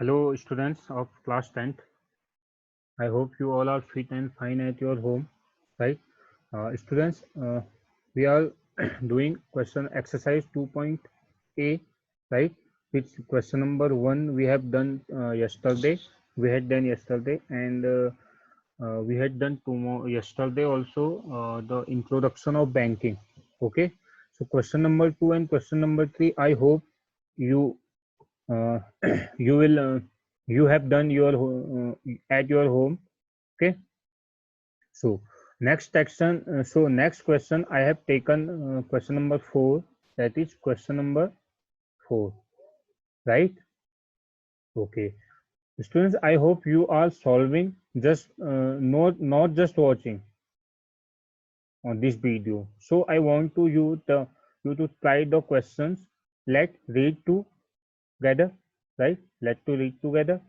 Hello, students of class 10th. I hope you all are fit and fine at your home, right? Students, we are doing question exercise 2.A, right? Which question number 1 we have done yesterday. We had done yesterday, and we had done tomorrow yesterday also the introduction of banking. Okay, so question number 2 and question number 3. I hope you uh, you will you have done your at your home. Okay, so next question I have taken question number 4, that is question number 4, right? Okay, students, I hope you are solving, just not just watching on this video. So I want to you to try the questions. Let read together, right? Let to read together.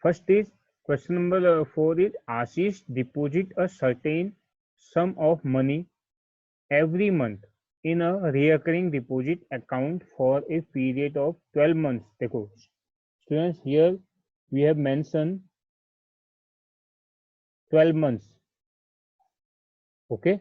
First is question number 4 is Ashish deposit a certain sum of money every month in a recurring deposit account for a period of 12 months. देखो students, here we have mentioned 12 months. Okay,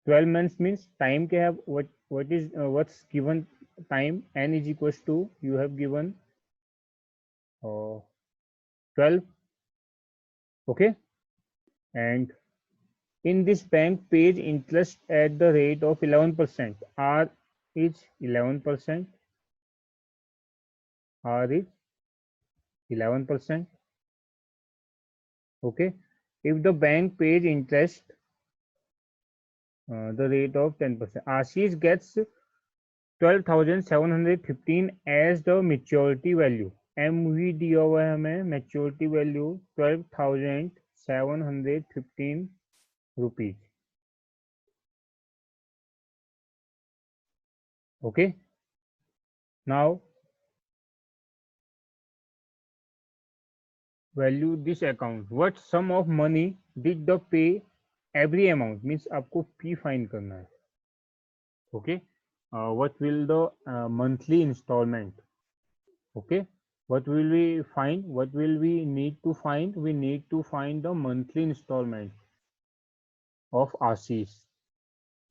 12 months means time के have what is what's given time, n is equals to you have given 12. Okay, and in this bank pays interest at the rate of 11%. R is 11%. R is 11%. Okay. If the bank pays interest the rate of 10%, Ashish gets 12,715 as the maturity value. MV दिया हुआ है हमें maturity value 12,715 rupees. Okay. Now value this account. What sum of money did the pay every amount? Means आपको P find करना है. Okay. What will the monthly installment? Okay. What will we find? What will we need to find? We need to find the monthly installment of Ashish.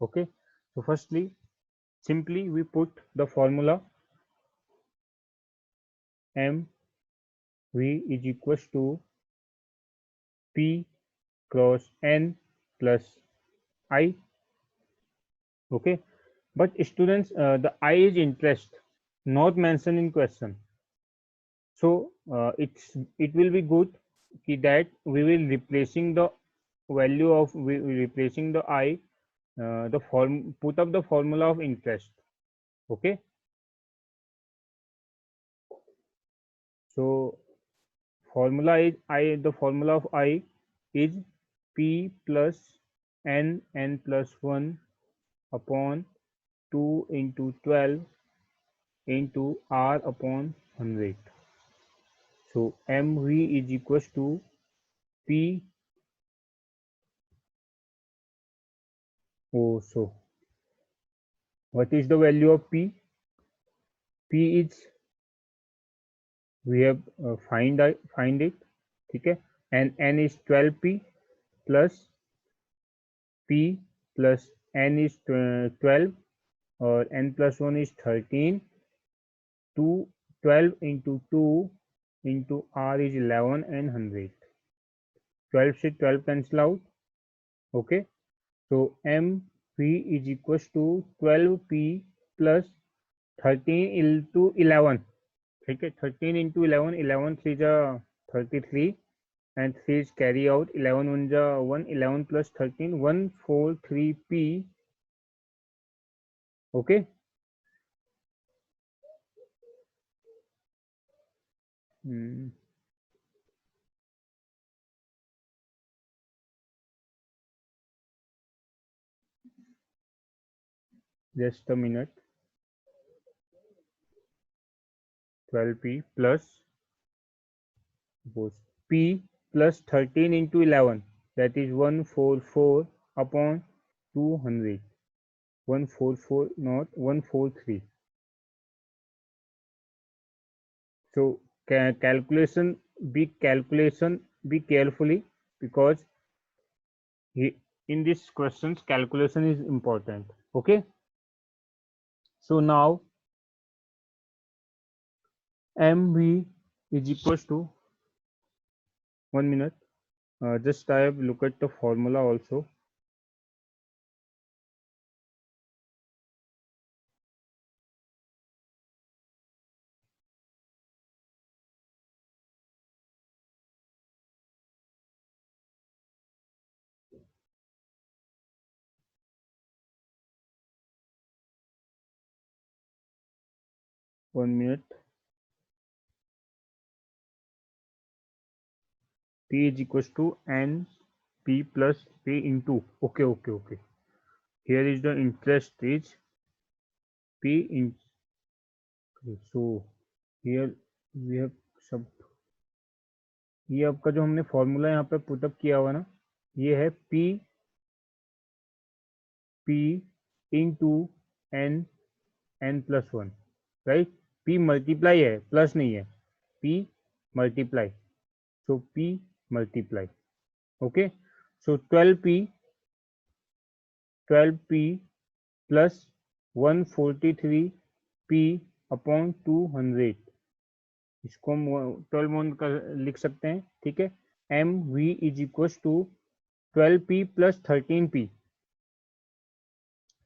Okay. So firstly, simply we put the formula M V is equals to P cross N plus I. Okay, but students, the I is interest, not mentioned in question. So it will be good that we will replacing the value of replacing the I, the form put up the formula of interest. Okay, so formula is I, the formula of I is P plus N plus 1 upon 2 into 12 into R upon 100. So MV is equals to P. Oh, so what is the value of P? P is, we have find it. Okay, and N is 12P plus P plus N is 12 or N plus 1 is 13. 12 into 2 into R is 11 and 100. 12 से 12 cancel out. Okay, so MV is equals to 12P plus 13 into 11. ठीक है, 13 into 11, 11 3 जा 33 and 3 is carry out, 11 1 जा 1, 11 plus 13 143P. Okay. Just a minute. 12P plus P plus 13 into 11, that is 144 upon 200. 144, not 143. So calculation, be carefully, because in this questions calculation is important. Okay, so now mv is equals to, 1 minute, just I have look at the formula also. One minute. P is equals to n p plus p into, okay, here is the interest is p in, so here we have सब, ये आपका जो हमने formula यहाँ पे put up किया हुआ ना, ये है p into n plus one, right. p multiply है, प्लस नहीं है, p multiply, so p multiply, okay, so 12p plus 143p upon 200, इसको हम 12 मोन का लिख सकते हैं, ठीक है। M V is equal to 12p plus 13p,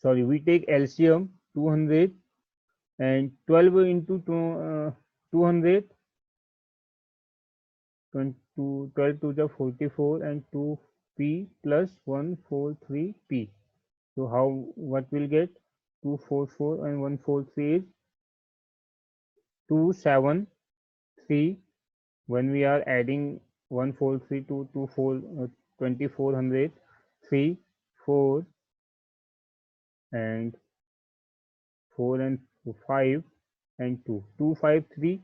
sorry, we take LCM 200 and 12 into 200, 12 to the 44 and 2p plus 143p, so how, what will get, 244 and 143 is 273, when we are adding 143 to 2400, 3 4 and 4 and 5 and 2 253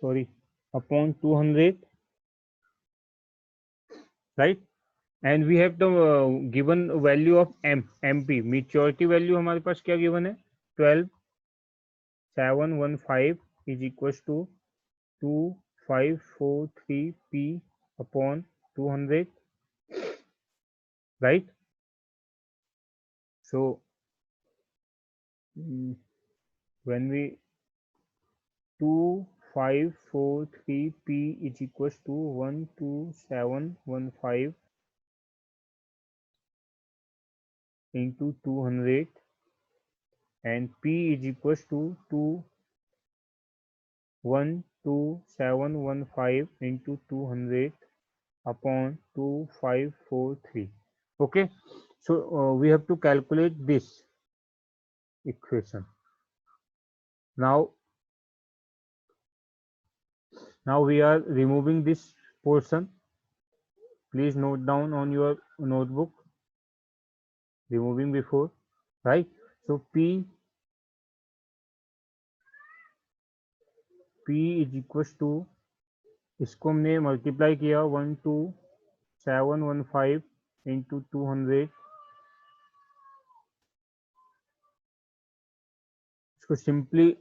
sorry, upon 200, right, and we have the given value of mp, maturity value हमारे पास क्या given है, 12715 is equals to 2543p upon 200, right, so when we 2543p is equals to 12715 into 200 and p is equals to 12715 into 200 upon 2543. Okay, so we have to calculate this equation. Now we are removing this portion. Please note down on your notebook, removing before, right? So p is equals to, इसको हमने multiply किया 12715 into 200, इसको simply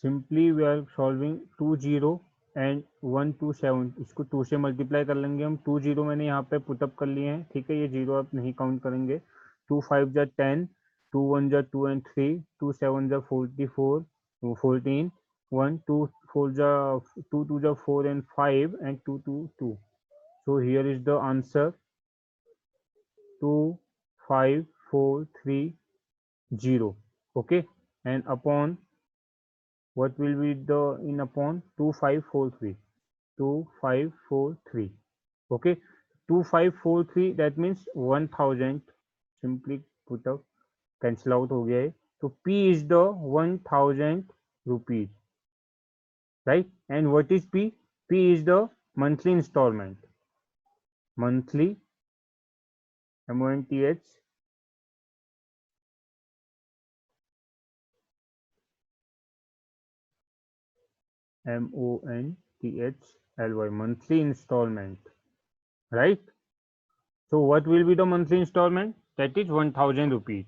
simply we are solving 20 and 127, इसको 2 से multiply कर लेंगे हम, 20 मैंने यहाँ पे पुटअप कर लिए हैं, ठीक है, ये जीरो आप नहीं काउंट करेंगे, 2 5 जा 10, 2 1 जा 2 and 3, 2 7 जा 44 14, 1 2 4 जा 2 2 जा 4 and 5 and 2 2 2, so here is the answer 25430, okay, and upon what will be the in upon 2543, okay, 2543, that means 1000, simply put up, cancel out हो गया है, so p is the 1000 rupees, right, and what is p is the monthly installment, monthly month, monthly, monthly installment, right? So what will be the monthly installment? That is 1000 rupees,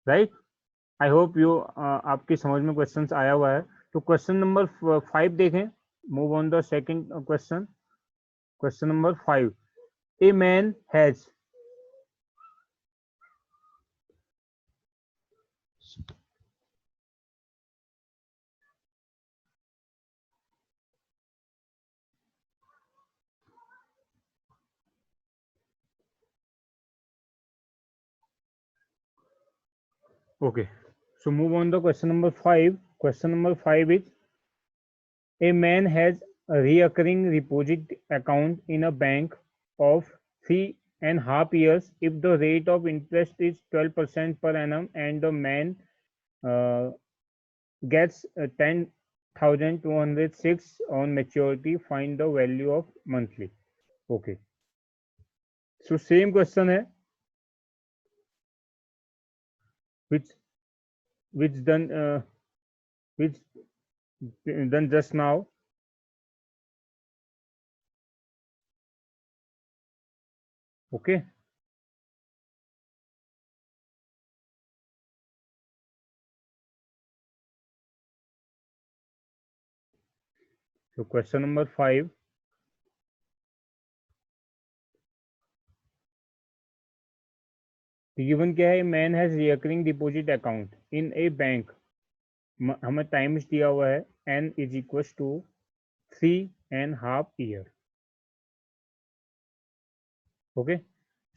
right? I hope you आपकी समझ में question आया हुआ है. तो question number 5 देखें. Move on the second question. Question number 5. A man has. Okay, so move on to question number 5. Question number 5 is: a man has a recurring deposit account in a bank of 3.5 years. If the rate of interest is 12% per annum and the man uh, gets 10,206 on maturity, find the value of monthly. Okay, so same question है, which which done which done just now. Okay. So question number 5. Given क्या है? Man has recurring deposit account in a bank. हमें times दिया हुआ है n is equal टू 3.5 year. Okay,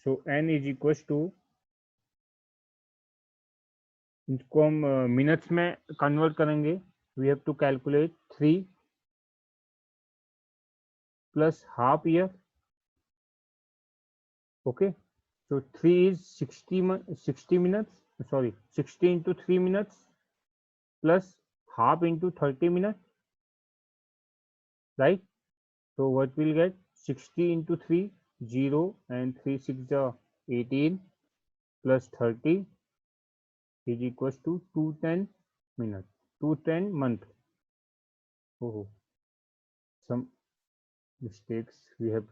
so n is equal to, इसको हम minutes में कन्वर्ट करेंगे. We have to calculate 3 plus half year. Okay, so 3 is 60 minutes, sorry, 60 into 3 minutes plus half into 30 minutes, right? So what we'll get? 60 into 3, 0, and 3 6 are 18 plus 30 is equals to 210 minutes, 210 month. Oh, some mistakes we have.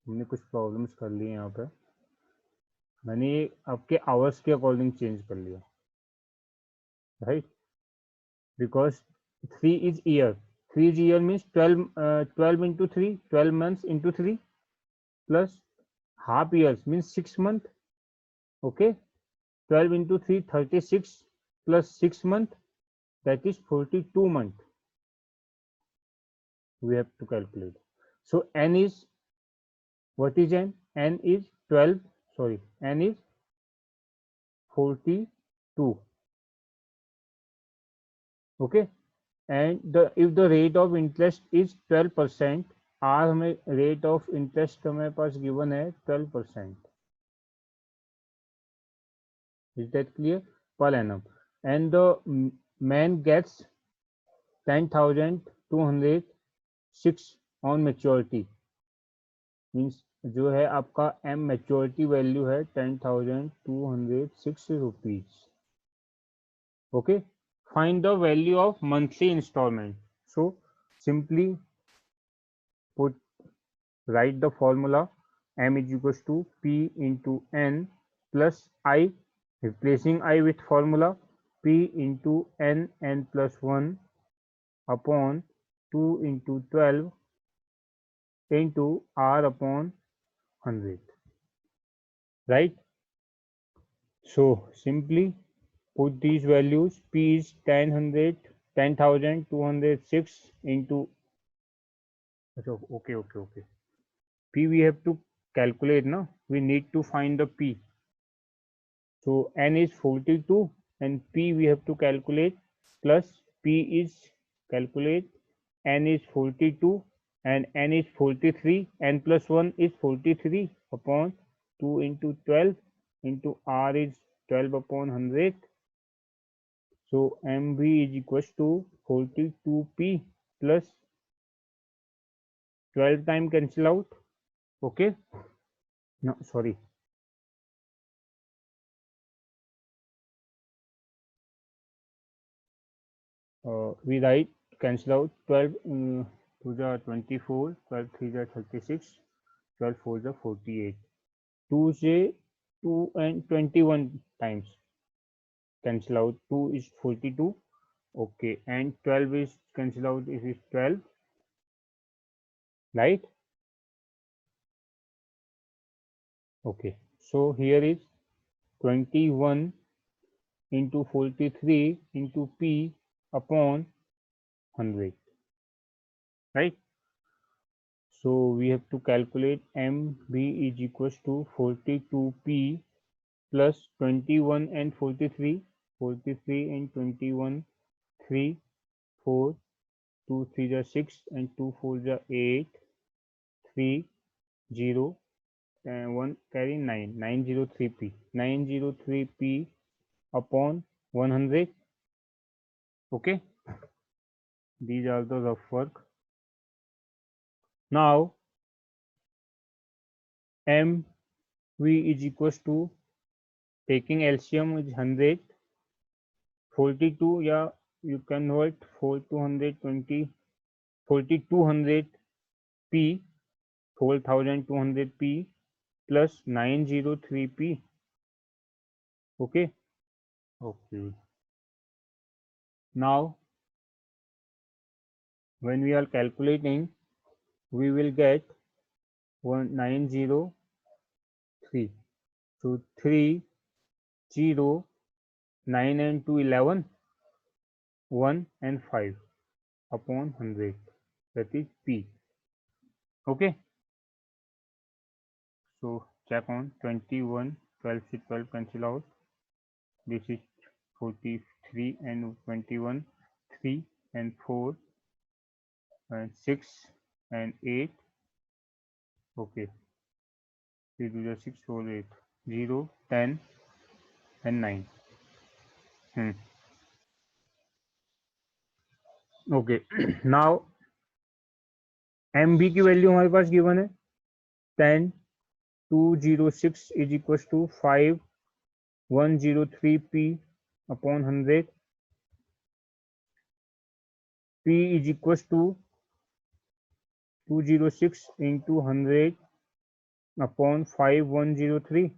हमने कुछ problems कर लिए यहाँ पे. मैंने आपके hours के according change कर लिया, right? Because 3 is year. 3 is year means 12 into 3, 12 months into 3 plus half years means 6 months. Okay, 12 into 3, 36 plus 6 month, that is 42 month we have to calculate. So n is, what is n? N is 12, sorry, n is 42. Okay, and if the rate of interest is 12%, r हमें rate of interest हमारे पास given है 12%. Is that clear? Per annum. And the man gets 10,206 on maturity. Means जो है आपका m maturity value है 10,206 rupees. Okay. Find the value of monthly installment. So simply write the formula. M is equals to P into N plus I, replacing I with formula P into N plus 1 upon 2 into 12 into R upon 100, right? So simply put these values. P is 10,206 into, okay. P we have to calculate now. We need to find the P. So N is 42 and P we have to calculate, plus P is calculate, N is 42 and N is 43, N plus 1 is 43 upon 2 into 12 into R is 12 upon 100. So MV is equals to 42P plus 12 time cancel out. Okay, no, sorry. We write cancel out 12 to the 24, 12 3 the 36, 12 4 is 48. 2 से 2 and 21 times cancel out. 2 is 42. Okay, and 12 is cancel out. It is 12, right? Okay, so here is 21 into 43 into P upon 100, right? So we have to calculate MB is equals to 42P plus 21 and 43, 43 and 21, 3, 4, 2 3 are 6 and 2 4 are 8, 3, 0 and 1 carry 9, 903P, 903P upon 100. Okay, these are the rough work. Now MV is equals to, taking LCM is 100, 42, yeah, you can write 4220, 4200P, 4200P plus 903P. Okay. Okay. Now, when we are calculating, we will get 1903. So 3, 0, 9 and 2, 11, 1 and 5 upon 100. That is P. Okay. So check on 21, 12 to 12 cancel out. This is 43 and 21, 3 and 4 and 6 and 8. Okay. 3 to the 6, 4, 8, 0, 10 and 9. Okay. Now MB की value हमारे पास given है 10 206 is equals to 5103P upon 100. P is equals to 206 into 100 upon 5103.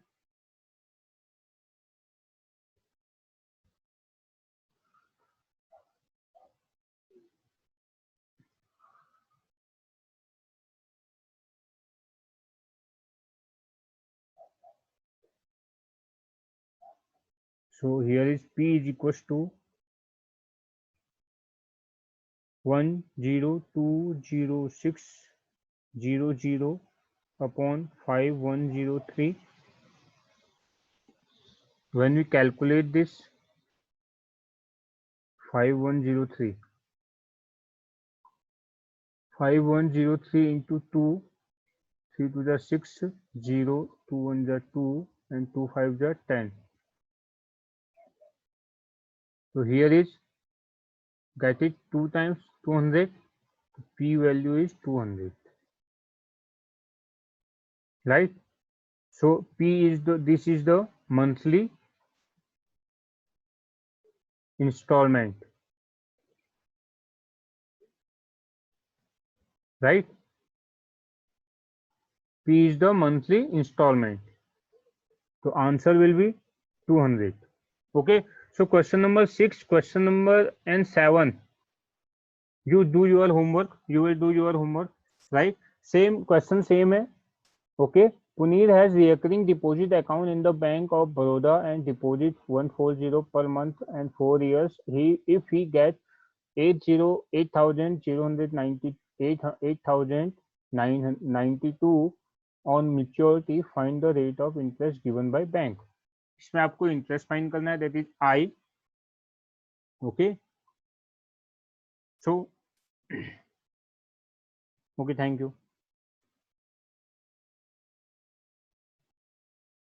So here is P is equals to 1020600 upon 5103. When we calculate this 5103 into 2, 3 to the 6, 0, 2 1 the 2 and 2 5 the 10. So here is, get it 2 times 200. P value is 200, right? So P is this is the monthly installment, right? P is the monthly installment. So answer will be 200. Okay. So question number 6, question number and 7. You do your homework. You will do your homework, right? Same question, same hai. Okay. Puneet has recurring deposit account in the Bank of Baroda and deposit 140 per month and 4 years. If he gets 8,992 on maturity, find the rate of interest given by bank. इसमें आपको interest find करना है, that is I. Okay. So, okay, thank you.